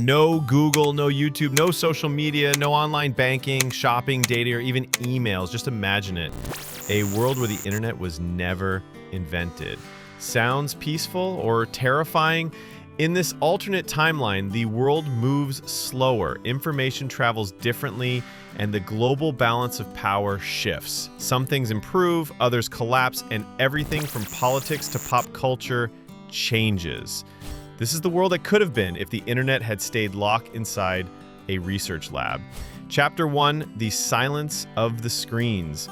No Google, no YouTube, no social media, no online banking, shopping, data, or even emails. Just imagine it. A world where the internet was never invented. Sounds peaceful or terrifying? In this alternate timeline, the world moves slower, information travels differently, and the global balance of power shifts. Some things improve, others collapse, and everything from politics to pop culture changes. This is the world that could have been if the internet had stayed locked inside a research lab. Chapter 1, The Silence of the Screens.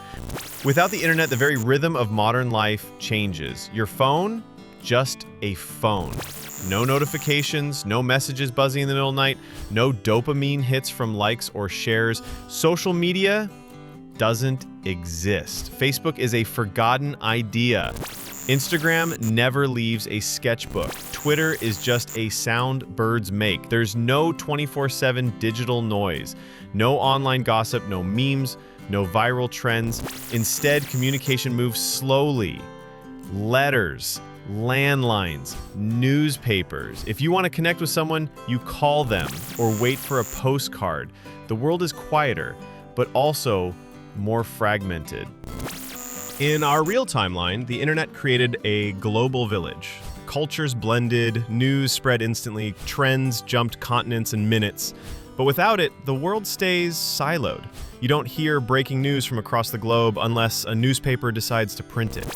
Without the internet, the very rhythm of modern life changes. Your phone, just a phone. No notifications, no messages buzzing in the middle of the night, no dopamine hits from likes or shares. Social media doesn't exist. Facebook is a forgotten idea. Instagram never leaves a sketchbook. Twitter is just a sound birds make. There's no 24/7 digital noise. No online gossip, no memes, no viral trends. Instead, communication moves slowly. Letters, landlines, newspapers. If you want to connect with someone, you call them or wait for a postcard. The world is quieter, but also more fragmented. In our real timeline, the internet created a global village. Cultures blended, news spread instantly, trends jumped continents in minutes. But without it, the world stays siloed. You don't hear breaking news from across the globe unless a newspaper decides to print it.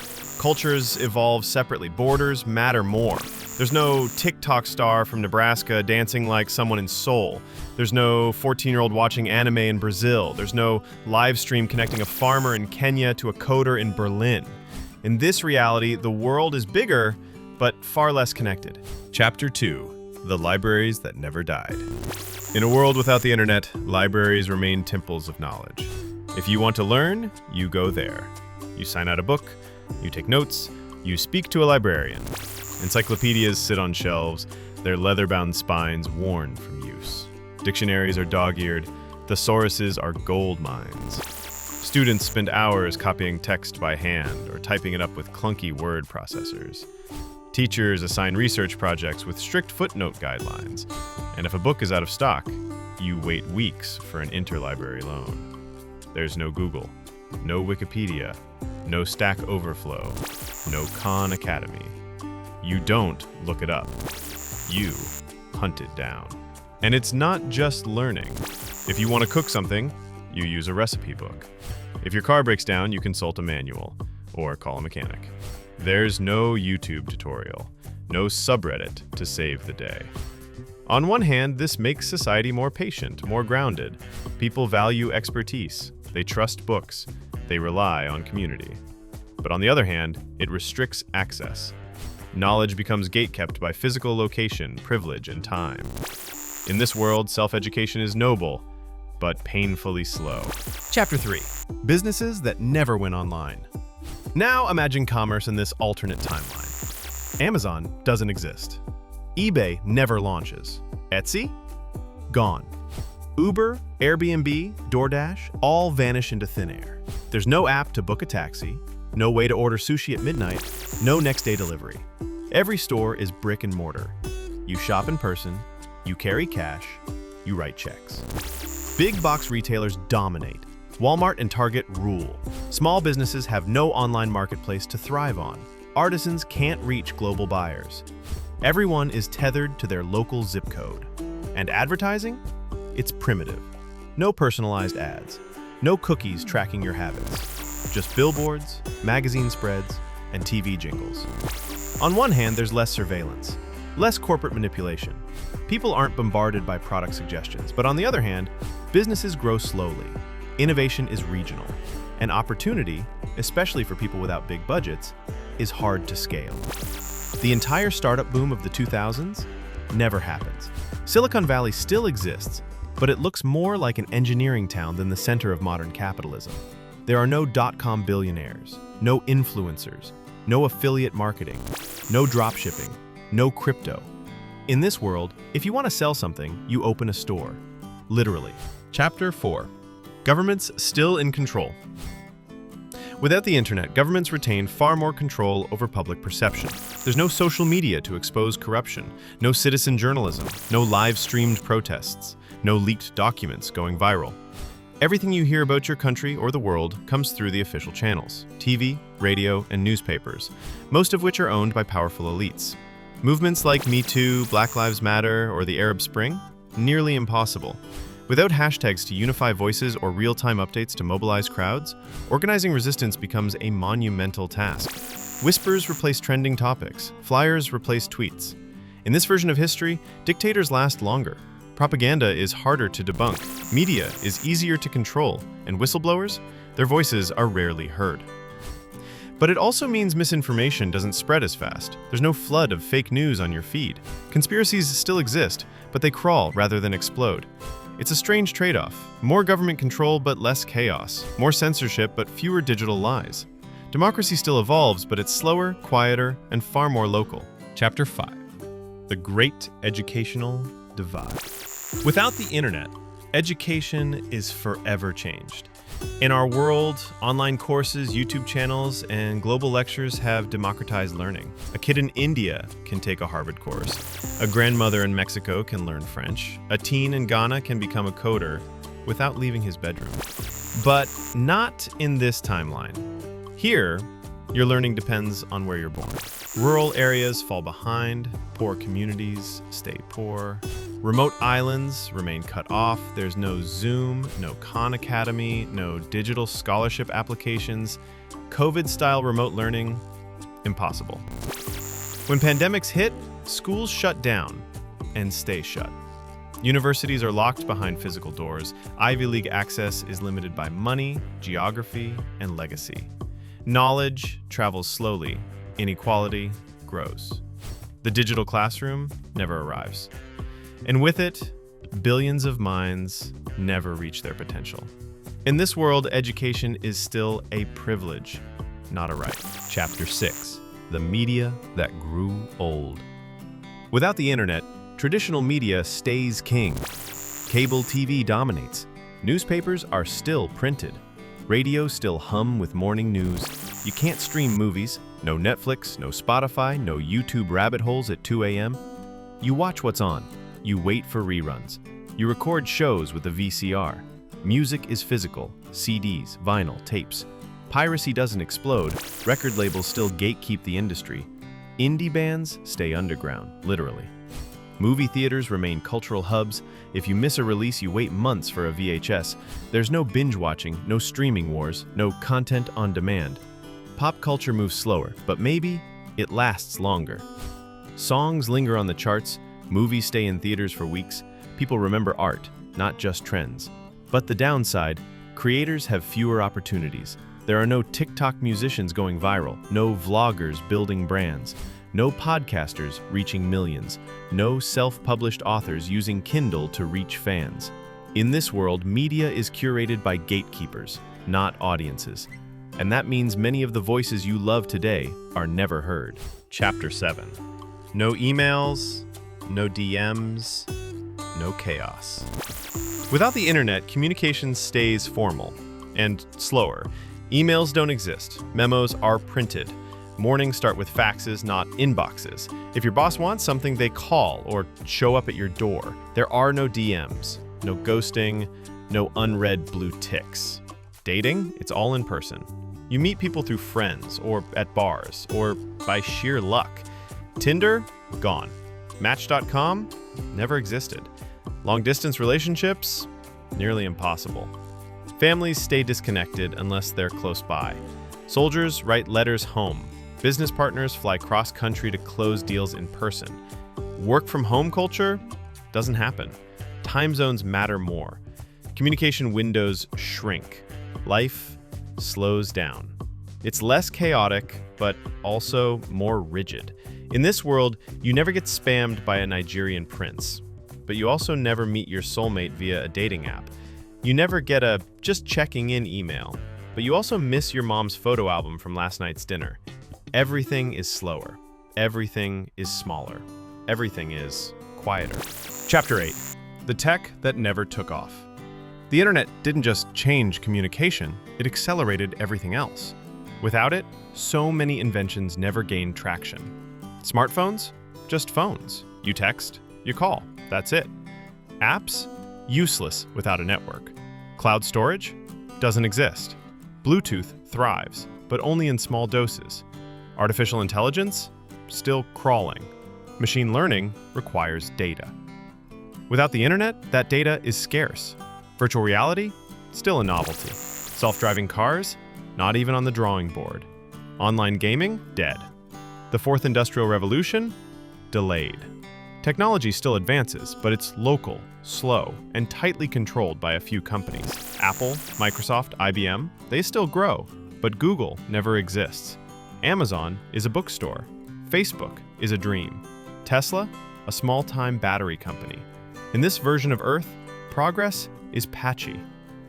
Cultures evolve separately. Borders matter more. There's no TikTok star from Nebraska dancing like someone in Seoul. There's no 14-year-old watching anime in Brazil. There's no live stream connecting a farmer in Kenya to a coder in Berlin. In this reality, the world is bigger, but far less connected. Chapter 2, The Libraries That Never Died. In a world without the internet, libraries remain temples of knowledge. If you want to learn, you go there. You sign out a book, you take notes, you speak to a librarian. Encyclopedias sit on shelves, their leather-bound spines worn from use. Dictionaries are dog-eared, thesauruses are gold mines. Students spend hours copying text by hand or typing it up with clunky word processors. Teachers assign research projects with strict footnote guidelines. And if a book is out of stock, you wait weeks for an interlibrary loan. There's no Google, no Wikipedia, no Stack Overflow, no Khan Academy. You don't look it up. You hunt it down. And it's not just learning. If you want to cook something, you use a recipe book. If your car breaks down, you consult a manual or call a mechanic. There's no YouTube tutorial, no subreddit to save the day. On one hand, this makes society more patient, more grounded. People value expertise. They trust books. They rely on community. But on the other hand, it restricts access. Knowledge becomes gatekept by physical location, privilege, and time. In this world, self-education is noble, but painfully slow. Chapter 3. Businesses that never went online. Now imagine commerce in this alternate timeline. Amazon doesn't exist. eBay never launches. Etsy? Gone. Uber, Airbnb, DoorDash all vanish into thin air. There's no app to book a taxi, no way to order sushi at midnight, no next-day delivery. Every store is brick and mortar. You shop in person, you carry cash, you write checks. Big box retailers dominate. Walmart and Target rule. Small businesses have no online marketplace to thrive on. Artisans can't reach global buyers. Everyone is tethered to their local zip code. And advertising? It's primitive. No personalized ads. No cookies tracking your habits. Just billboards, magazine spreads, and TV jingles. On one hand, there's less surveillance, less corporate manipulation. People aren't bombarded by product suggestions, but on the other hand, businesses grow slowly. Innovation is regional, and opportunity, especially for people without big budgets, is hard to scale. The entire startup boom of the 2000s never happens. Silicon Valley still exists, but it looks more like an engineering town than the center of modern capitalism. There are no dot-com billionaires, no influencers, no affiliate marketing, no dropshipping, no crypto. In this world, if you want to sell something, you open a store. Literally. Chapter 4. Governments still in control. Without the internet, governments retain far more control over public perception. There's no social media to expose corruption, no citizen journalism, no live-streamed protests, no leaked documents going viral. Everything you hear about your country or the world comes through the official channels, TV, radio, and newspapers, most of which are owned by powerful elites. Movements like Me Too, Black Lives Matter, or the Arab Spring? Nearly impossible. Without hashtags to unify voices or real-time updates to mobilize crowds, organizing resistance becomes a monumental task. Whispers replace trending topics. Flyers replace tweets. In this version of history, dictators last longer. Propaganda is harder to debunk. Media is easier to control. And whistleblowers? Their voices are rarely heard. But it also means misinformation doesn't spread as fast. There's no flood of fake news on your feed. Conspiracies still exist, but they crawl rather than explode. It's a strange trade-off. More government control, but less chaos. More censorship, but fewer digital lies. Democracy still evolves, but it's slower, quieter, and far more local. Chapter 5. The Great Educational Divide. Without the internet, education is forever changed. In our world, online courses, YouTube channels, and global lectures have democratized learning. A kid in India can take a Harvard course. A grandmother in Mexico can learn French. A teen in Ghana can become a coder without leaving his bedroom. But not in this timeline. Here, your learning depends on where you're born. Rural areas fall behind, poor communities stay poor. Remote islands remain cut off. There's no Zoom, no Khan Academy, no digital scholarship applications. COVID-style remote learning, impossible. When pandemics hit, schools shut down and stay shut. Universities are locked behind physical doors. Ivy League access is limited by money, geography, and legacy. Knowledge travels slowly. Inequality grows. The digital classroom never arrives. And with it, billions of minds never reach their potential. In this world, education is still a privilege, not a right. Chapter 6. The Media That Grew Old. Without the internet, traditional media stays king. Cable TV dominates. Newspapers are still printed. Radio still hum with morning news. You can't stream movies. No Netflix, no Spotify, no YouTube rabbit holes at 2 a.m. You watch what's on. You wait for reruns. You record shows with a VCR. Music is physical. CDs, vinyl, tapes. Piracy doesn't explode. Record labels still gatekeep the industry. Indie bands stay underground, literally. Movie theaters remain cultural hubs. If you miss a release, you wait months for a VHS. There's no binge watching, no streaming wars, no content on demand. Pop culture moves slower, but maybe it lasts longer. Songs linger on the charts. Movies stay in theaters for weeks. People remember art, not just trends. But the downside, creators have fewer opportunities. There are no TikTok musicians going viral, no vloggers building brands, no podcasters reaching millions, no self-published authors using Kindle to reach fans. In this world, media is curated by gatekeepers, not audiences. And that means many of the voices you love today are never heard. Chapter 7. No emails, no DMs, no chaos. Without the internet, communication stays formal and slower. Emails don't exist. Memos are printed. Mornings start with faxes, not inboxes. If your boss wants something, they call or show up at your door. There are no DMs, no ghosting, no unread blue ticks. Dating? It's all in person. You meet people through friends or at bars or by sheer luck. Tinder? Gone. Match.com? Never existed. Long-distance relationships? Nearly impossible. Families stay disconnected unless they're close by. Soldiers write letters home. Business partners fly cross-country to close deals in person. Work-from-home culture? Doesn't happen. Time zones matter more. Communication windows shrink. Life slows down. It's less chaotic, but also more rigid. In this world, you never get spammed by a Nigerian prince, but you also never meet your soulmate via a dating app. You never get a just checking in email, but you also miss your mom's photo album from last night's dinner. Everything is slower. Everything is smaller. Everything is quieter. Chapter 8. The tech that never took off. The internet didn't just change communication, it accelerated everything else. Without it, so many inventions never gained traction. Smartphones? Just phones. You text, you call, that's it. Apps? Useless without a network. Cloud storage? Doesn't exist. Bluetooth thrives, but only in small doses. Artificial intelligence? Still crawling. Machine learning requires data. Without the internet, that data is scarce. Virtual reality? Still a novelty. Self-driving cars? Not even on the drawing board. Online gaming? Dead. The fourth industrial revolution? Delayed. Technology still advances, but it's local, slow, and tightly controlled by a few companies. Apple, Microsoft, IBM, they still grow, but Google never exists. Amazon is a bookstore. Facebook is a dream. Tesla, a small-time battery company. In this version of Earth, progress is patchy.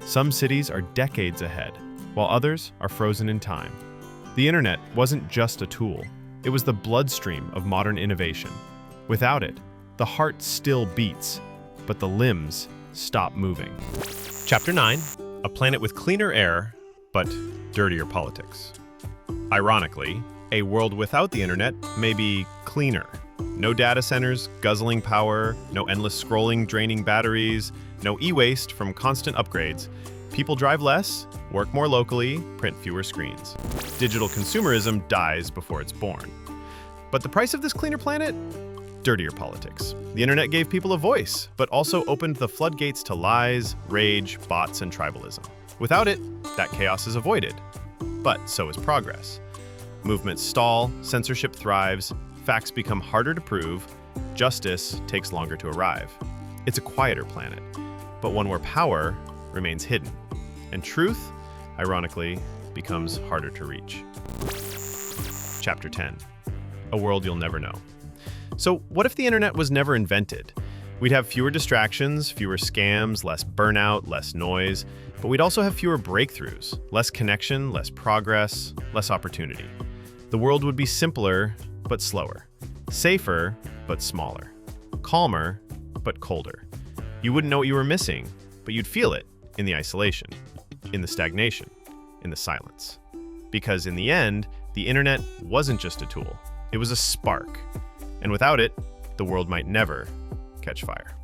Some cities are decades ahead, while others are frozen in time. The internet wasn't just a tool. It was the bloodstream of modern innovation. Without it, the heart still beats, but the limbs stop moving. Chapter 9, a planet with cleaner air, but dirtier politics. Ironically, a world without the internet may be cleaner. No data centers guzzling power, no endless scrolling draining batteries, no e-waste from constant upgrades. People drive less, work more locally, print fewer screens. Digital consumerism dies before it's born. But the price of this cleaner planet? Dirtier politics. The internet gave people a voice, but also opened the floodgates to lies, rage, bots, and tribalism. Without it, that chaos is avoided. But so is progress. Movements stall, censorship thrives, facts become harder to prove, justice takes longer to arrive. It's a quieter planet, but one where power remains hidden, and truth, ironically, becomes harder to reach. Chapter 10, a world you'll never know. So what if the internet was never invented? We'd have fewer distractions, fewer scams, less burnout, less noise, but we'd also have fewer breakthroughs, less connection, less progress, less opportunity. The world would be simpler, but slower. Safer, but smaller. Calmer, but colder. You wouldn't know what you were missing, but you'd feel it in the isolation, in the stagnation, in the silence. Because in the end, the internet wasn't just a tool, it was a spark. And without it, the world might never catch fire.